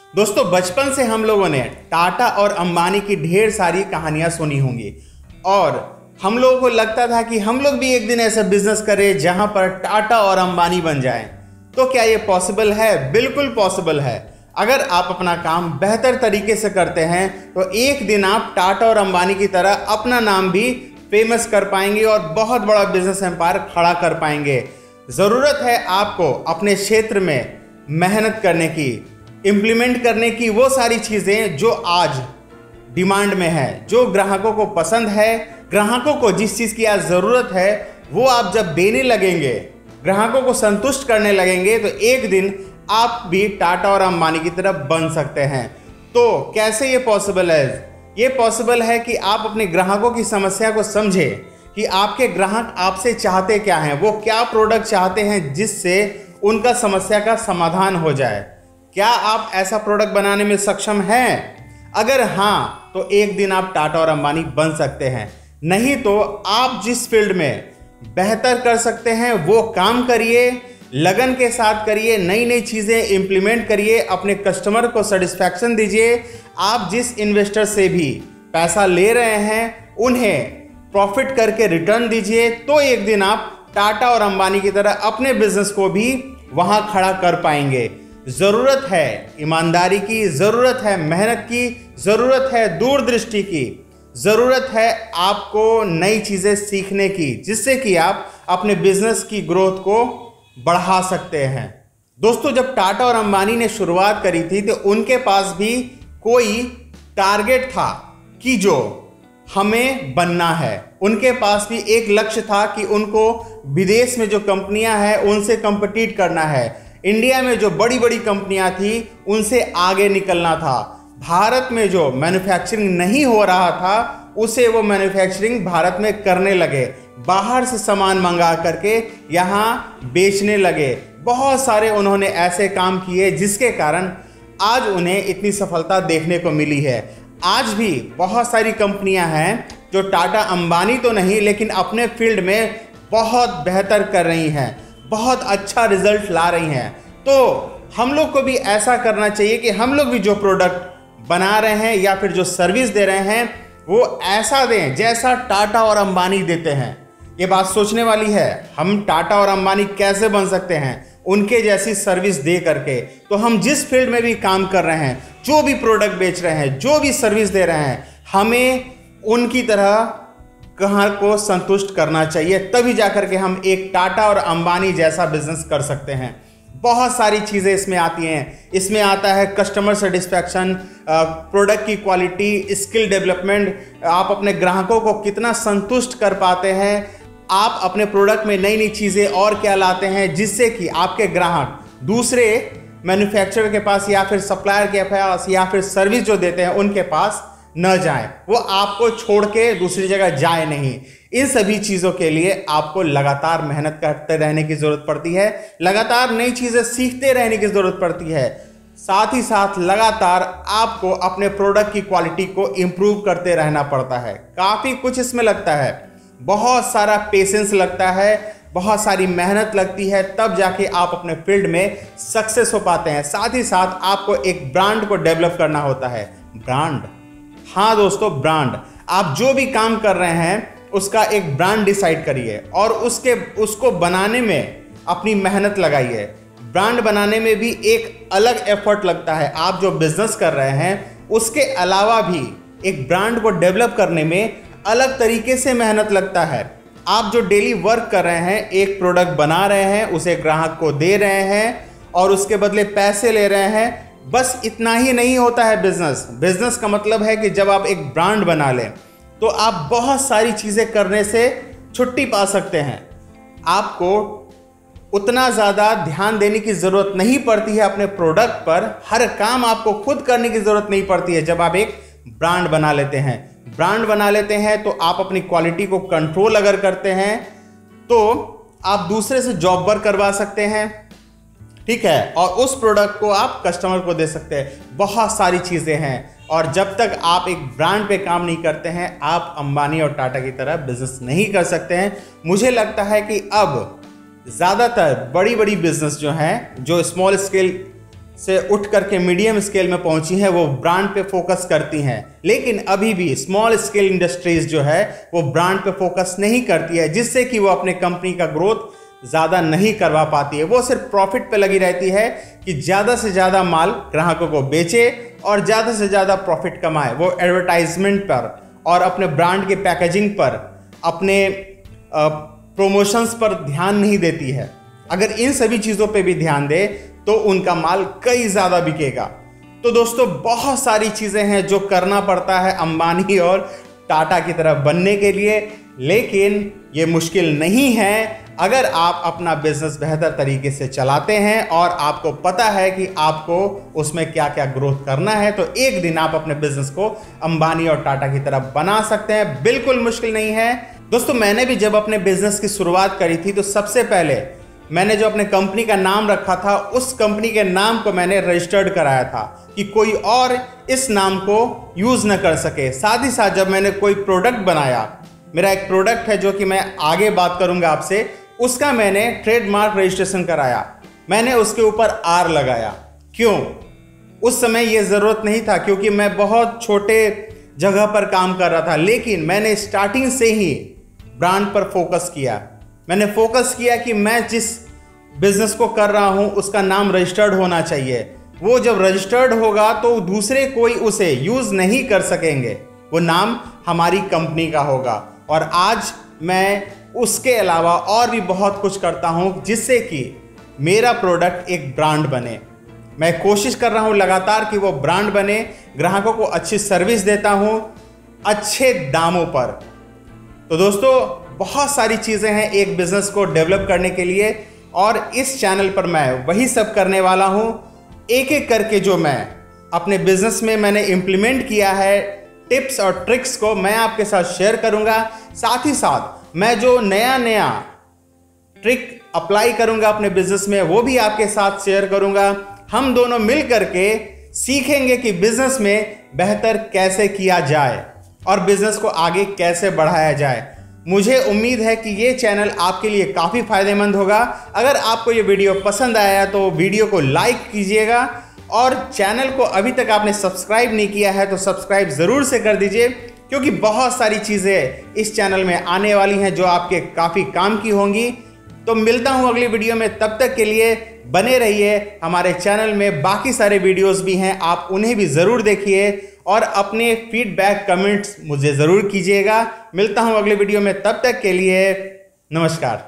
दोस्तों, बचपन से हम लोगों ने टाटा और अंबानी की ढेर सारी कहानियां सुनी होंगी और हम लोगों को लगता था कि हम लोग भी एक दिन ऐसा बिजनेस करें जहां पर टाटा और अंबानी बन जाएं। तो क्या ये पॉसिबल है? बिल्कुल पॉसिबल है। अगर आप अपना काम बेहतर तरीके से करते हैं तो एक दिन आप टाटा और अंबानी की तरह अपना नाम भी फेमस कर पाएंगे और बहुत बड़ा बिजनेस एम्पायर खड़ा कर पाएंगे। ज़रूरत है आपको अपने क्षेत्र में मेहनत करने की, इम्प्लीमेंट करने की वो सारी चीज़ें जो आज डिमांड में है, जो ग्राहकों को पसंद है। ग्राहकों को जिस चीज़ की आज ज़रूरत है वो आप जब देने लगेंगे, ग्राहकों को संतुष्ट करने लगेंगे, तो एक दिन आप भी टाटा और अंबानी की तरफ बन सकते हैं। तो कैसे ये पॉसिबल है? ये पॉसिबल है कि आप अपने ग्राहकों की समस्या को समझें कि आपके ग्राहक आपसे चाहते क्या हैं, वो क्या प्रोडक्ट चाहते हैं जिससे उनका समस्या का समाधान हो जाए। क्या आप ऐसा प्रोडक्ट बनाने में सक्षम हैं? अगर हाँ, तो एक दिन आप टाटा और अंबानी बन सकते हैं। नहीं तो आप जिस फील्ड में बेहतर कर सकते हैं वो काम करिए, लगन के साथ करिए, नई नई चीज़ें इंप्लीमेंट करिए, अपने कस्टमर को सेटिस्फैक्शन दीजिए। आप जिस इन्वेस्टर से भी पैसा ले रहे हैं उन्हें प्रॉफिट करके रिटर्न दीजिए, तो एक दिन आप टाटा और अंबानी की तरह अपने बिजनेस को भी वहां खड़ा कर पाएंगे। ज़रूरत है ईमानदारी की, ज़रूरत है मेहनत की, ज़रूरत है दूरदृष्टि की, ज़रूरत है आपको नई चीज़ें सीखने की, जिससे कि आप अपने बिजनेस की ग्रोथ को बढ़ा सकते हैं। दोस्तों, जब टाटा और अंबानी ने शुरुआत करी थी तो उनके पास भी कोई टारगेट था कि जो हमें बनना है। उनके पास भी एक लक्ष्य था कि उनको विदेश में जो कंपनियां हैं उनसे कंपीट करना है। इंडिया में जो बड़ी बड़ी कंपनियां थी उनसे आगे निकलना था। भारत में जो मैन्युफैक्चरिंग नहीं हो रहा था उसे वो मैन्युफैक्चरिंग भारत में करने लगे, बाहर से सामान मंगा करके यहाँ बेचने लगे। बहुत सारे उन्होंने ऐसे काम किए जिसके कारण आज उन्हें इतनी सफलता देखने को मिली है। आज भी बहुत सारी कंपनियां हैं जो टाटा अंबानी तो नहीं लेकिन अपने फील्ड में बहुत बेहतर कर रही हैं, बहुत अच्छा रिजल्ट ला रही हैं। तो हम लोग को भी ऐसा करना चाहिए कि हम लोग भी जो प्रोडक्ट बना रहे हैं या फिर जो सर्विस दे रहे हैं वो ऐसा दें जैसा टाटा और अंबानी देते हैं। ये बात सोचने वाली है। हम टाटा और अंबानी कैसे बन सकते हैं? उनके जैसी सर्विस दे करके। तो हम जिस फील्ड में भी काम कर रहे हैं, जो भी प्रोडक्ट बेच रहे हैं, जो भी सर्विस दे रहे हैं, हमें उनकी तरह ग्राहक को संतुष्ट करना चाहिए। तभी जाकर के हम एक टाटा और अंबानी जैसा बिजनेस कर सकते हैं। बहुत सारी चीज़ें इसमें आती हैं। इसमें आता है कस्टमर सेटिस्फैक्शन, प्रोडक्ट की क्वालिटी, स्किल डेवलपमेंट, आप अपने ग्राहकों को कितना संतुष्ट कर पाते हैं, आप अपने प्रोडक्ट में नई नई चीज़ें और क्या लाते हैं जिससे कि आपके ग्राहक दूसरे मैन्युफैक्चरर के पास या फिर सप्लायर के पास या फिर सर्विस जो देते हैं उनके पास न जाएं, वो आपको छोड़ के दूसरी जगह जाए नहीं। इन सभी चीज़ों के लिए आपको लगातार मेहनत करते रहने की ज़रूरत पड़ती है, लगातार नई चीज़ें सीखते रहने की ज़रूरत पड़ती है। साथ ही साथ लगातार आपको अपने प्रोडक्ट की क्वालिटी को इम्प्रूव करते रहना पड़ता है। काफ़ी कुछ इसमें लगता है, बहुत सारा पेशेंस लगता है, बहुत सारी मेहनत लगती है, तब जाके आप अपने फील्ड में सक्सेस हो पाते हैं। साथ ही साथ आपको एक ब्रांड को डेवलप करना होता है। ब्रांड, हाँ दोस्तों, ब्रांड। आप जो भी काम कर रहे हैं उसका एक ब्रांड डिसाइड करिए और उसको बनाने में अपनी मेहनत लगाइए। ब्रांड बनाने में भी एक अलग एफर्ट लगता है। आप जो बिजनेस कर रहे हैं उसके अलावा भी एक ब्रांड को डेवलप करने में अलग तरीके से मेहनत लगता है। आप जो डेली वर्क कर रहे हैं, एक प्रोडक्ट बना रहे हैं, उसे ग्राहक को दे रहे हैं और उसके बदले पैसे ले रहे हैं, बस इतना ही नहीं होता है बिजनेस। बिजनेस का मतलब है कि जब आप एक ब्रांड बना लें तो आप बहुत सारी चीज़ें करने से छुट्टी पा सकते हैं। आपको उतना ज़्यादा ध्यान देने की ज़रूरत नहीं पड़ती है अपने प्रोडक्ट पर। हर काम आपको खुद करने की ज़रूरत नहीं पड़ती है जब आप एक ब्रांड बना लेते हैं। ब्रांड बना लेते हैं तो आप अपनी क्वालिटी को कंट्रोल अगर करते हैं तो आप दूसरे से जॉब वर्क करवा सकते हैं, ठीक है, और उस प्रोडक्ट को आप कस्टमर को दे सकते हैं। बहुत सारी चीज़ें हैं और जब तक आप एक ब्रांड पे काम नहीं करते हैं आप अंबानी और टाटा की तरह बिजनेस नहीं कर सकते हैं। मुझे लगता है कि अब ज़्यादातर बड़ी बड़ी बिजनेस जो हैं, जो स्मॉल स्केल से उठ करके मीडियम स्केल में पहुंची हैं, वो ब्रांड पे फोकस करती हैं। लेकिन अभी भी स्मॉल स्केल इंडस्ट्रीज जो है वो ब्रांड पे फोकस नहीं करती है, जिससे कि वो अपने कंपनी का ग्रोथ ज़्यादा नहीं करवा पाती है। वो सिर्फ प्रॉफिट पे लगी रहती है कि ज़्यादा से ज़्यादा माल ग्राहकों को बेचे और ज़्यादा से ज़्यादा प्रॉफिट कमाए। वो एडवर्टाइजमेंट पर और अपने ब्रांड के पैकेजिंग पर, अपने प्रमोशंस पर ध्यान नहीं देती है। अगर इन सभी चीज़ों पे भी ध्यान दे तो उनका माल कई ज़्यादा बिकेगा। तो दोस्तों, बहुत सारी चीज़ें हैं जो करना पड़ता है अंबानी और टाटा की तरह बनने के लिए, लेकिन ये मुश्किल नहीं है अगर आप अपना बिजनेस बेहतर तरीके से चलाते हैं और आपको पता है कि आपको उसमें क्या क्या ग्रोथ करना है। तो एक दिन आप अपने बिजनेस को अंबानी और टाटा की तरह बना सकते हैं। बिल्कुल मुश्किल नहीं है दोस्तों। मैंने भी जब अपने बिजनेस की शुरुआत करी थी तो सबसे पहले मैंने जो अपने कंपनी का नाम रखा था, उस कंपनी के नाम को मैंने रजिस्टर्ड कराया था कि कोई और इस नाम को यूज़ न कर सके। साथ ही साथ जब मैंने कोई प्रोडक्ट बनाया, मेरा एक प्रोडक्ट है जो कि मैं आगे बात करूंगा आपसे, उसका मैंने ट्रेडमार्क रजिस्ट्रेशन कराया। मैंने उसके ऊपर आर लगाया। क्यों? उस समय ये ज़रूरत नहीं था क्योंकि मैं बहुत छोटे जगह पर काम कर रहा था, लेकिन मैंने स्टार्टिंग से ही ब्रांड पर फोकस किया। मैंने फोकस किया कि मैं जिस बिजनेस को कर रहा हूं उसका नाम रजिस्टर्ड होना चाहिए। वो जब रजिस्टर्ड होगा तो दूसरे कोई उसे यूज़ नहीं कर सकेंगे, वो नाम हमारी कंपनी का होगा। और आज मैं उसके अलावा और भी बहुत कुछ करता हूं जिससे कि मेरा प्रोडक्ट एक ब्रांड बने। मैं कोशिश कर रहा हूं लगातार कि वो ब्रांड बने, ग्राहकों को अच्छी सर्विस देता हूं अच्छे दामों पर। तो दोस्तों, बहुत सारी चीज़ें हैं एक बिज़नेस को डेवलप करने के लिए, और इस चैनल पर मैं वही सब करने वाला हूं। एक एक करके जो मैं अपने बिज़नेस में मैंने इम्प्लीमेंट किया है, टिप्स और ट्रिक्स को मैं आपके साथ शेयर करूंगा। साथ ही साथ मैं जो नया ट्रिक अप्लाई करूंगा अपने बिज़नेस में वो भी आपके साथ शेयर करूंगा। हम दोनों मिल करके सीखेंगे कि बिज़नेस में बेहतर कैसे किया जाए और बिज़नेस को आगे कैसे बढ़ाया जाए। मुझे उम्मीद है कि ये चैनल आपके लिए काफ़ी फ़ायदेमंद होगा। अगर आपको ये वीडियो पसंद आया तो वीडियो को लाइक कीजिएगा, और चैनल को अभी तक आपने सब्सक्राइब नहीं किया है तो सब्सक्राइब ज़रूर से कर दीजिए, क्योंकि बहुत सारी चीज़ें इस चैनल में आने वाली हैं जो आपके काफ़ी काम की होंगी। तो मिलता हूँ अगली वीडियो में, तब तक के लिए बने रहिए। हमारे चैनल में बाकी सारे वीडियोस भी हैं, आप उन्हें भी ज़रूर देखिए और अपने फीडबैक कमेंट्स मुझे ज़रूर कीजिएगा। मिलता हूँ अगले वीडियो में, तब तक के लिए नमस्कार।